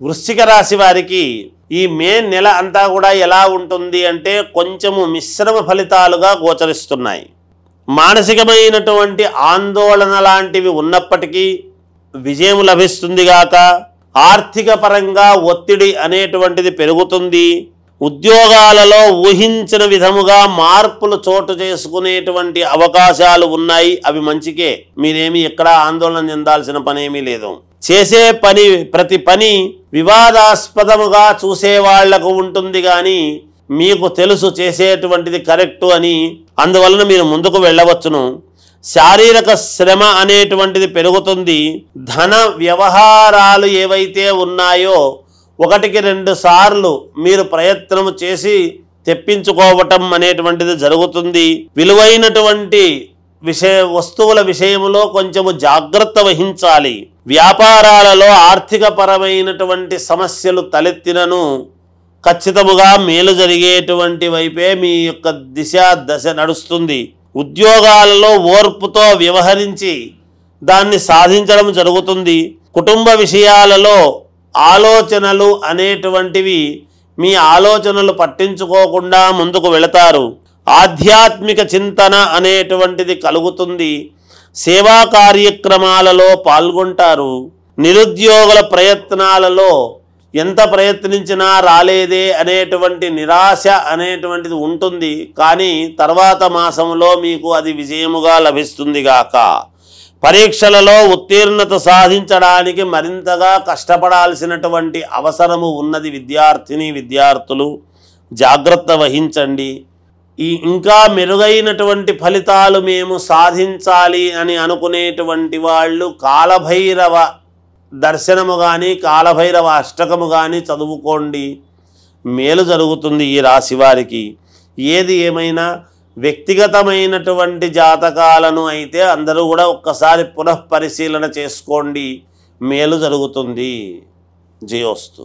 వృశ్చిక రాశి వారికి ఈ మే నెల అంతా కూడా ఎలా ఉంటుంది అంటే కొంచెము మిశ్రమ ఫలితాలుగా గోచరిస్తున్నాయి. మానసికమైనటువంటి ఆందోళన లాంటివి ఉన్నప్పటికీ విజయం లభిస్తుందిగాక, ఆర్థిక పరంగా ఒత్తిడి అనేటువంటిది పెరుగుతుంది. ఉద్యోగాలలో ఊహించిన విధముగా మార్పులు చోటు చేసుకునేటువంటి అవకాశాలు ఉన్నాయి. అవి మంచికే, మీరేమి ఎక్కడ ఆందోళన చెందాల్సిన పనేమీ లేదు. చేసే ప్రతి పని వివాదాస్పదముగా చూసే వాళ్లకు ఉంటుంది కానీ మీకు తెలుసు చేసేటువంటిది కరెక్టు అని, అందువలన మీరు ముందుకు వెళ్ళవచ్చును. శారీరక శ్రమ అనేటువంటిది పెరుగుతుంది. ధన వ్యవహారాలు ఏవైతే ఉన్నాయో 1-2 సార్లు మీరు ప్రయత్నం చేసి తెప్పించుకోవటం అనేటువంటిది జరుగుతుంది. విలువైనటువంటి వస్తువుల విషయంలో కొంచెము జాగ్రత్త వహించాలి. వ్యాపారాలలో ఆర్థిక పరమైనటువంటి సమస్యలు తలెత్తినను ఖచ్చితముగా మేలు జరిగేటువంటి వైపే మీ యొక్క దశ నడుస్తుంది. ఉద్యోగాలలో ఓర్పుతో వ్యవహరించి దాన్ని సాధించడం జరుగుతుంది. కుటుంబ విషయాలలో ఆలోచనలు అనేటువంటివి మీ ఆలోచనలు పట్టించుకోకుండా ముందుకు వెళతారు. ఆధ్యాత్మిక చింతన అనేటువంటిది కలుగుతుంది. సేవా కార్యక్రమాలలో పాల్గొంటారు. నిరుద్యోగుల ప్రయత్నాలలో ఎంత ప్రయత్నించినా రాలేదే అనేటువంటి నిరాశ అనేటువంటిది ఉంటుంది. కానీ తర్వాత మాసంలో మీకు అది విజయముగా లభిస్తుంది గాక. పరీక్షలలో ఉత్తీర్ణత సాధించడానికి మరింతగా కష్టపడాల్సినటువంటి అవసరము ఉన్నది. విద్యార్థులు జాగ్రత్త వహించండి. ఇంకా మెరుగైనటువంటి ఫలితాలు మేము సాధించాలి అని అనుకునేటువంటి వాళ్ళు కాలభైరవ దర్శనము కానీ కాలభైరవ అష్టకము కానీ చదువుకోండి, మేలు జరుగుతుంది ఈ రాశి వారికి. ఏది ఏమైనా వ్యక్తిగతమైనటువంటి జాతకాలను అయితే అందరూ కూడా ఒక్కసారి పునఃపరిశీలన చేసుకోండి, మేలు జరుగుతుంది. జయోస్తు.